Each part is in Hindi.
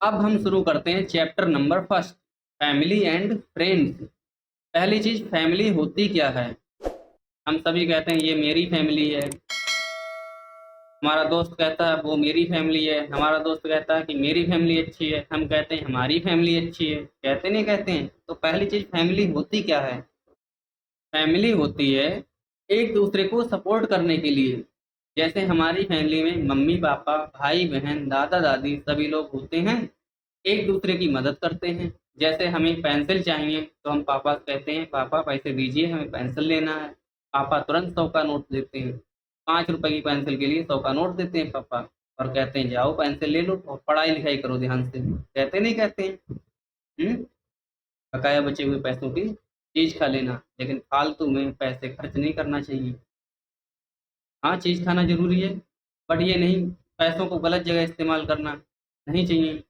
अब हम शुरू करते हैं chapter number first, family and friends. पहली चीज, फैमिली होती क्या है। हम सभी कहते हैं ये मेरी फैमिली है। हमारा दोस्त कहता है वो मेरी फैमिली है। हमारा दोस्त कहता है कि मेरी फैमिली अच्छी है। हम कहते हैं हमारी फैमिली अच्छी है। कहते नहीं कहते हैं। तो पहली चीज, फैमिली होती क्या है। फैमिली होती है एक दूसरे को सपोर्ट करने के लिए। जैसे हमारी फैमिली में मम्मी पापा भाई बहन दादा दादी सभी लोग होते हैं, एक दूसरे की मदद करते हैं। जैसे हमें पेंसिल चाहिए तो हम पापा से कहते हैं पापा पैसे दीजिए हमें पेंसिल लेना है। पापा तुरंत 100 का नोट देते हैं। 5 रुपए की पेंसिल के लिए 100 का नोट देते हैं पापा। और कहते हैं जाओ पेंसिल ले लो और पढ़ाई लिखाई करो ध्यान से। कहते नहीं कहते हैं। हम्म। बकाया बचे हुए पैसों की चीज खा लेना, लेकिन फालतू में पैसे खर्च नहीं करना चाहिए। हाँ, चीज खाना जरूरी है, बट ये नहीं पैसों को गलत जगह इस्तेमाल करना नहीं चाहिए।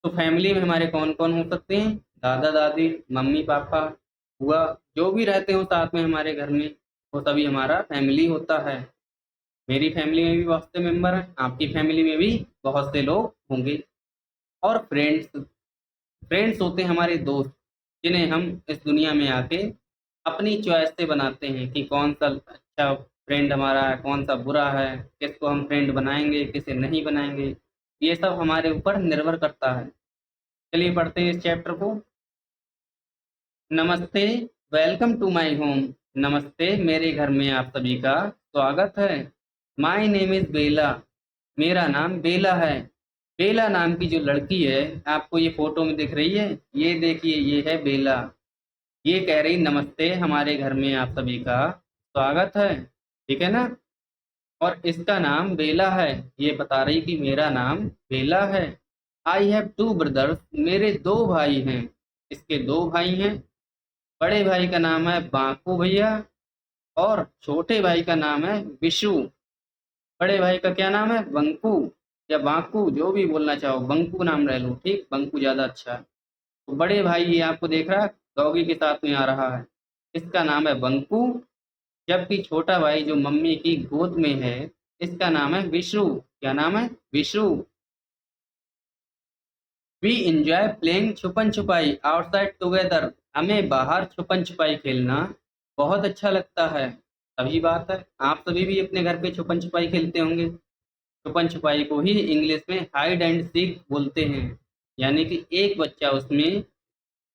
तो फैमिली में हमारे कौन कौन हो सकते हैं। दादा दादी, मम्मी पापा, बुआ, जो भी रहते हो साथ में हमारे घर में, वो सभी हमारा फैमिली होता है। मेरी फैमिली में भी बहुत से मेंबर हैं, आपकी फैमिली में भी बहुत से लोग होंगे। और फ्रेंड्स, फ्रेंड्स होते हैं हमारे दोस्त, जिन्हें हम इस दुनिया में आके अपनी चॉइस से बनाते हैं कि कौन सा अच्छा फ्रेंड हमारा है, कौन सा बुरा है, किसको हम फ्रेंड बनाएंगे किसे नहीं बनाएंगे। ये सब हमारे ऊपर निर्भर करता है। चलिए पढ़ते हैं इस चैप्टर को। नमस्ते, वेलकम टू माय होम। नमस्ते, मेरे घर में आप सभी का स्वागत है। माय नेम इज बेला। मेरा नाम बेला है। बेला नाम की जो लड़की है, आपको ये फोटो में दिख रही है, ये देखिए ये है बेला। ये कह रही नमस्ते, हमारे घर में आप सभी का स्वागत है। ठीक है ना। और इसका नाम बेला है। ये बता रही कि मेरा नाम बेला है। I have two brothers. मेरे दो भाई हैं। इसके दो भाई हैं। बड़े भाई का नाम है बांकू भैया, और छोटे भाई का नाम है विशु। बड़े भाई का क्या नाम है, बंकू या बांकू, जो भी बोलना चाहो, बंकू नाम रह लो, ठीक, बंकू ज्यादा अच्छा है। तो बड़े भाई ये आपको देख रहा है, डॉगी के साथ में आ रहा है, इसका नाम है बंकू। जबकि छोटा भाई जो मम्मी की गोद में है, इसका नाम है विशु। क्या नाम है, विशु। वी इंजॉय प्लेइंग छुपन छुपाई आउटसाइड टुगेदर। हमें बाहर छुपन छुपाई खेलना बहुत अच्छा लगता है। सही बात है, आप सभी भी अपने घर पे छुपन छुपाई खेलते होंगे। छुपन छुपाई को ही इंग्लिश में हाइड एंड सीक बोलते हैं। यानी कि एक बच्चा उसमें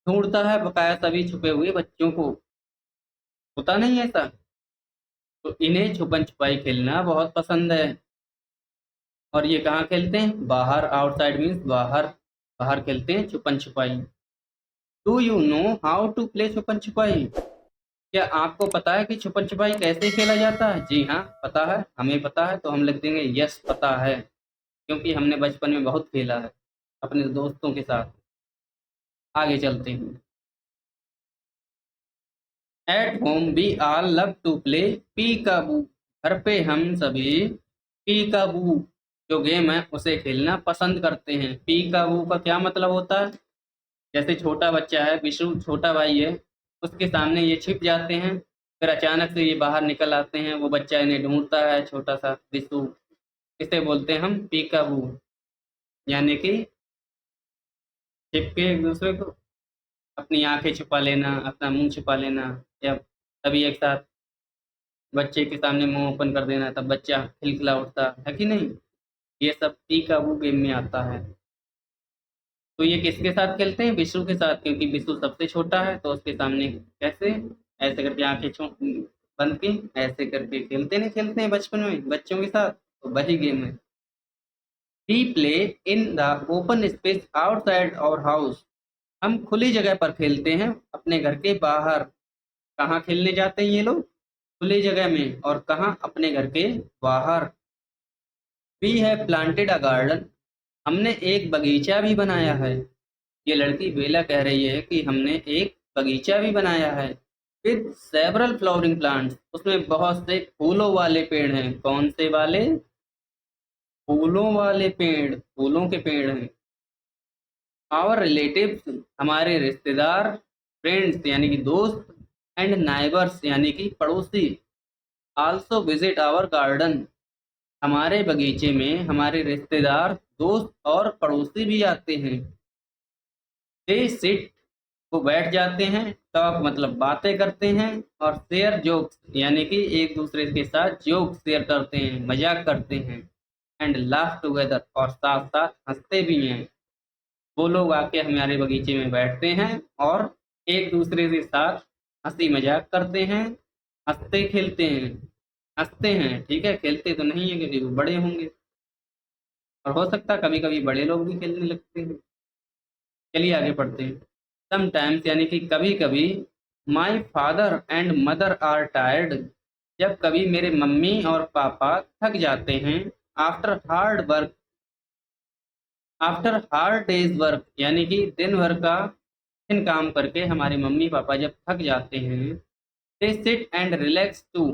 ढूंढता है बकाया सभी छुपे हुए बच्चों को। होता नहीं ऐसा। तो इन्हें छुपन छुपाई खेलना बहुत पसंद है। और ये कहाँ खेलते हैं, बाहर। आउटसाइड मीन्स बाहर। बाहर खेलते हैं छुपन छुपाई। Do you know how to play छुपन छुपाई। क्या आपको पता है कि छुपन छुपाई कैसे खेला जाता है। जी हाँ, पता है, हमें पता है, तो हम लिख देंगे यस पता है, क्योंकि हमने बचपन में बहुत खेला है अपने दोस्तों के साथ। आगे चलते हैं। At home we all love to play peekaboo. घर पे हम सभी पीकाबू जो गेम है उसे खेलना पसंद करते हैं। पीकाबू का क्या मतलब होता है। जैसे छोटा बच्चा है, विशु छोटा भाई है, उसके सामने ये छिप जाते हैं, फिर अचानक से ये बाहर निकल आते हैं, वो बच्चा इन्हें ढूंढता है, छोटा सा विशु। इसे बोलते हैं हम पीकाबू। यानी कि छिप के एक दूसरे को, अपनी आंखें छुपा लेना, अपना मुंह छुपा लेना, या सभी एक साथ बच्चे के सामने मुंह ओपन कर देना, तब बच्चा खिलखिला उठता है कि नहीं। ये सब पीकाबू गेम में आता है। तो ये किसके साथ खेलते हैं, विशु के साथ, क्योंकि विशु सबसे छोटा है, तो उसके सामने कैसे, ऐसे करके आंखें बंद की, ऐसे करके खेलते नहीं, खेलते हैं बचपन में बच्चों के साथ, तो वही गेम है। We play in the open space outside our house. हम खुली जगह पर खेलते हैं अपने घर के बाहर। कहाँ खेलने जाते हैं ये लोग, खुली जगह में, और कहाँ, अपने घर के बाहर। We have planted a garden. हमने एक बगीचा भी बनाया है। ये लड़की बेला कह रही है कि हमने एक बगीचा भी बनाया है। With several flowering plants. उसमें बहुत से फूलों वाले पेड़ हैं। कौन से वाले, फूलों वाले पेड़, फूलों के पेड़ हैं। आवर रिलेटिव्स, हमारे रिश्तेदार, फ्रेंड्स यानी कि दोस्त, एंड नाइबर्स यानी कि पड़ोसी, आल्सो विजिट आवर गार्डन, हमारे बगीचे में हमारे रिश्तेदार, दोस्त और पड़ोसी भी आते हैं। दे सिट, वो बैठ जाते हैं। टॉक मतलब बातें करते हैं। और शेयर जोक्स यानी कि एक दूसरे के साथ जोक शेयर करते हैं, मजाक करते हैं। एंड लाफ टुगेदर, और साथ साथ हंसते भी हैं। वो लोग आके हमारे बगीचे में बैठते हैं और एक दूसरे के साथ हंसी मजाक करते हैं, हंसते खेलते हैं। हंसते हैं, ठीक है, खेलते तो नहीं है क्योंकि वो बड़े होंगे, और हो सकता है कभी कभी बड़े लोग भी खेलने लगते हैं। चलिए आगे पढ़ते हैं। समटाइम्स यानी कि कभी कभी। My father and mother are tired, जब कभी मेरे मम्मी और पापा थक जाते हैं। After hard work, after hard days work यानी कि दिन भर का दिन काम करके हमारे मम्मी पापा जब थक जाते हैं। They sit and relax too,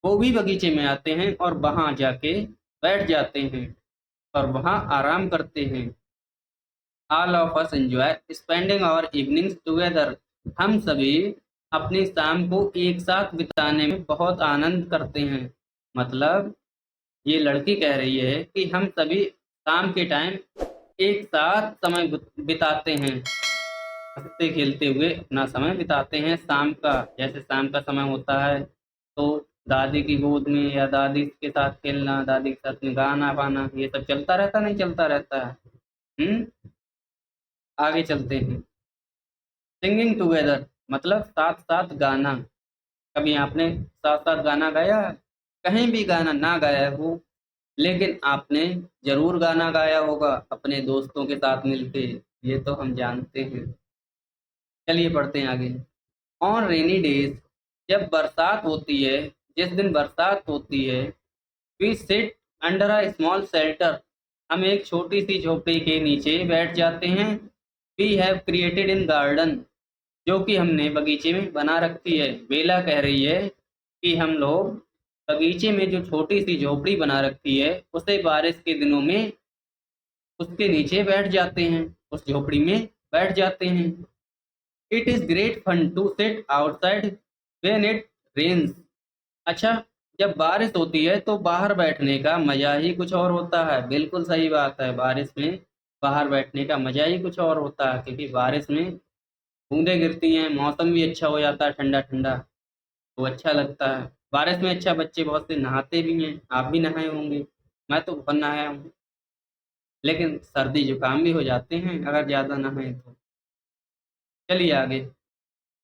वो भी बगीचे में आते हैं और वहां जाके बैठ जाते हैं और वहां आराम करते हैं। All of us enjoy spending our evenings together, हम सभी अपनी शाम को एक साथ बिताने में बहुत आनंद करते हैं। मतलब ये लड़की कह रही है कि हम सभी शाम के टाइम एक साथ समय बिताते हैं, हंसते खेलते हुए अपना समय बिताते हैं शाम का। जैसे शाम का समय होता है तो दादी की गोद में या दादी के साथ खेलना, दादी के साथ में गाना गाना, ये सब चलता रहता, नहीं चलता रहता है। आगे चलते हैं। सिंगिंग टुगेदर मतलब साथ साथ गाना। कभी आपने साथ साथ गाना गाया है? कहीं भी गाना ना गाया हो, लेकिन आपने जरूर गाना गाया होगा अपने दोस्तों के साथ मिलके, ये तो हम जानते हैं। चलिए पढ़ते हैं आगे। ऑन रेनी डेज, जब बरसात होती है, जिस दिन बरसात होती है। We sit under a small shelter, हम एक छोटी सी झोपड़ी के नीचे बैठ जाते हैं। We have created in garden, जो कि हमने बगीचे में बना रखी है। बेला कह रही है कि हम लोग बगीचे में जो छोटी सी झोपड़ी बना रखी है उसे बारिश के दिनों में उसके नीचे बैठ जाते हैं, उस झोपड़ी में बैठ जाते हैं। It is great fun to sit outside when it rains, अच्छा, जब बारिश होती है तो बाहर बैठने का मज़ा ही कुछ और होता है। बिल्कुल सही बात है, बारिश में बाहर बैठने का मज़ा ही कुछ और होता है, क्योंकि बारिश में बूंदें गिरती हैं, मौसम भी अच्छा हो जाता है, ठंडा ठंडा, तो अच्छा लगता है बारिश में। अच्छा, बच्चे बहुत से नहाते भी हैं, आप भी नहाए होंगे, मैं तो बहुत नहाया हूँ। लेकिन सर्दी जुकाम भी हो जाते हैं अगर ज़्यादा नहाए तो। चलिए आगे।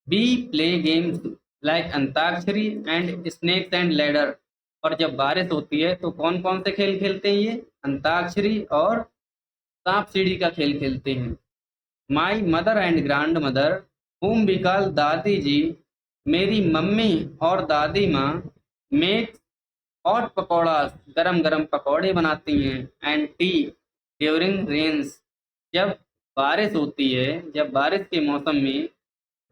We play games like Antakshari and snakes and ladder, और जब बारिश होती है तो कौन कौन से खेल खेलते हैं ये? अंताक्षरी और सांप सीढ़ी का खेल खेलते हैं। My mother and grand mother whom we call दादी जी, मेरी मम्मी और दादी माँ मेक हॉट पकौड़ा, गरम गरम पकौड़े बनाती हैं। एंड टी ड्यूरिंग रेन्स, जब बारिश होती है, जब बारिश के मौसम में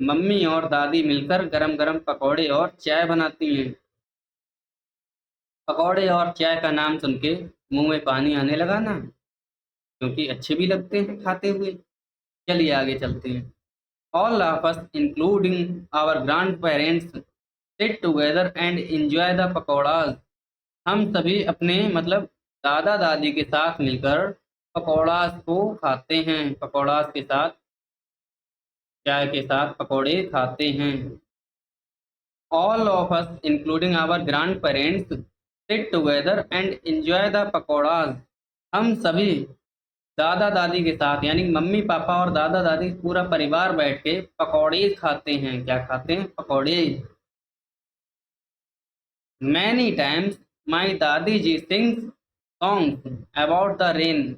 मम्मी और दादी मिलकर गरम गरम पकौड़े और चाय बनाती हैं। पकौड़े और चाय का नाम सुन के मुंह में पानी आने लगा ना, क्योंकि अच्छे भी लगते हैं खाते हुए। चलिए आगे चलते हैं। All of us including our grandparents sit together and enjoy the pakodas, हम सभी अपने मतलब दादा दादी के साथ मिलकर पकौड़ाज को खाते हैं, पकौड़ाज के साथ, चाय के साथ पकौड़े खाते हैं। All of us including our grandparents sit together and enjoy the pakodas, हम सभी दादा दादी के साथ यानी मम्मी पापा और दादा दादी पूरा परिवार बैठ के पकौड़े खाते हैं। क्या खाते हैं? पकौड़े। Many times my dadi ji sings songs about the rain,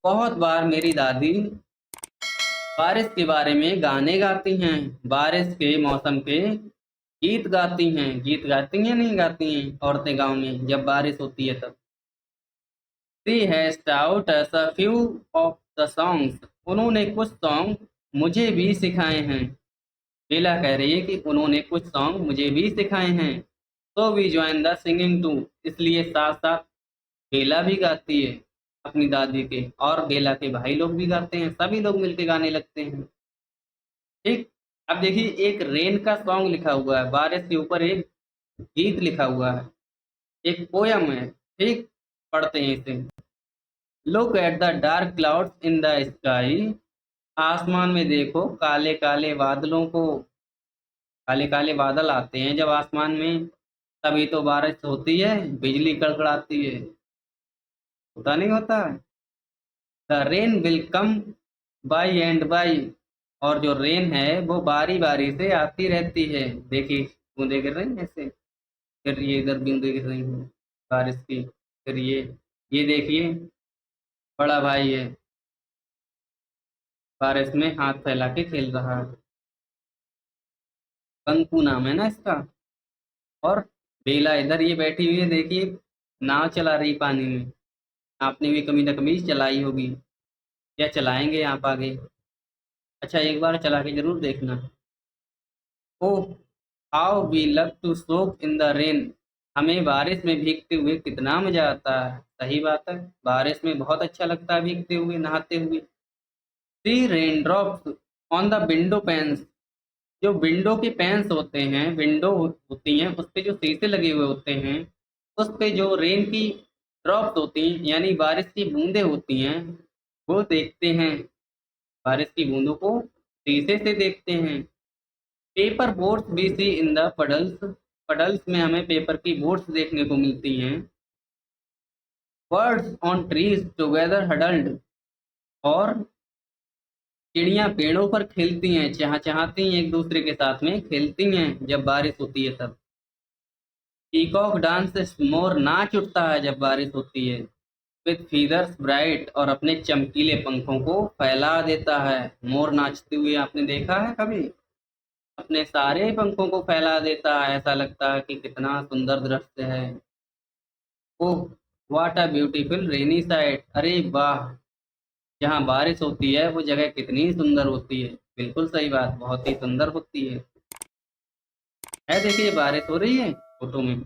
बहुत बार मेरी दादी बारिश के बारे में गाने गाती हैं, बारिश के मौसम के गीत गाती हैं। गीत गाती हैं, नहीं गाती हैं औरतें गांव में जब बारिश होती है तब? She has taut us a few of the songs, उन्होंने कुछ सॉन्ग मुझे भी सिखाए हैं। बेला कह रही है कि उन्होंने कुछ सॉन्ग मुझे भी सिखाए हैं। तो we join the singing too, इसलिए साथ साथ बेला भी गाती है अपनी दादी के, और बेला के भाई लोग भी गाते हैं, सभी लोग मिलके गाने लगते हैं। ठीक। अब देखिए, एक रेन का सॉन्ग लिखा हुआ है, बारिश के ऊपर एक गीत लिखा हुआ है, एक पोयम है। ठीक, पढ़ते हैं इसे। Look at the dark clouds in the sky, आसमान में देखो काले काले बादलों को, काले काले बादल आते हैं जब आसमान में, तभी तो बारिश होती है, बिजली कड़कड़ाती है, होता नहीं होता। The rain will come by and by, और जो रेन है वो बारी बारी से आती रहती है। देखिए बूंदे गिर रही हैं ऐसे, फिर ये इधर बूंदे गिर रही हैं बारिश की, फिर ये देखिए बड़ा भाई है, बारिश में हाथ फैला के खेल रहा है। कंकु नाम है ना इसका। और बेला इधर ये बैठी हुई है, देखिए नाव चला रही पानी में। आपने भी कभी ना कभी चलाई होगी या चलाएंगे आप आगे। अच्छा एक बार चला के जरूर देखना। Oh how we love to soak in the rain, हमें बारिश में भीगते हुए कितना मजा आता है। सही बात है, बारिश में बहुत अच्छा लगता है भीगते हुए, नहाते हुए। See rain drops on the window panes, जो विंडो के पैन्स होते हैं, विंडो होती हैं उस पे जो शीशे लगे हुए होते हैं, उस पे जो रेन की ड्रॉप्स होती हैं यानी बारिश की बूंदें होती हैं, वो देखते हैं, बारिश की बूंदों को शीशे से देखते हैं। पेपर बोट्स भी सी इन द पडल्स, पडल्स में हमें पेपर की बोट्स देखने को मिलती हैं। Birds on trees together huddled, और चिड़ियां पेड़ों पर खेलती हैं, चहचहाती हैं, एक दूसरे के साथ में खेलती हैं जब बारिश होती है तब। पीकॉक डांस मोर नाच उठता है जब बारिश होती है, विथ फीदर्स ब्राइट, और अपने चमकीले पंखों को फैला देता है। मोर नाचते हुए आपने देखा है कभी? अपने सारे पंखों को फैला देता है, ऐसा लगता है कि कितना सुंदर दृश्य है। Oh what a beautiful rainy side, अरे वाह, जहाँ बारिश होती है वो जगह कितनी सुंदर होती है। बिल्कुल सही बात, बहुत ही सुंदर होती है। देखिए बारिश हो रही है फोटो में।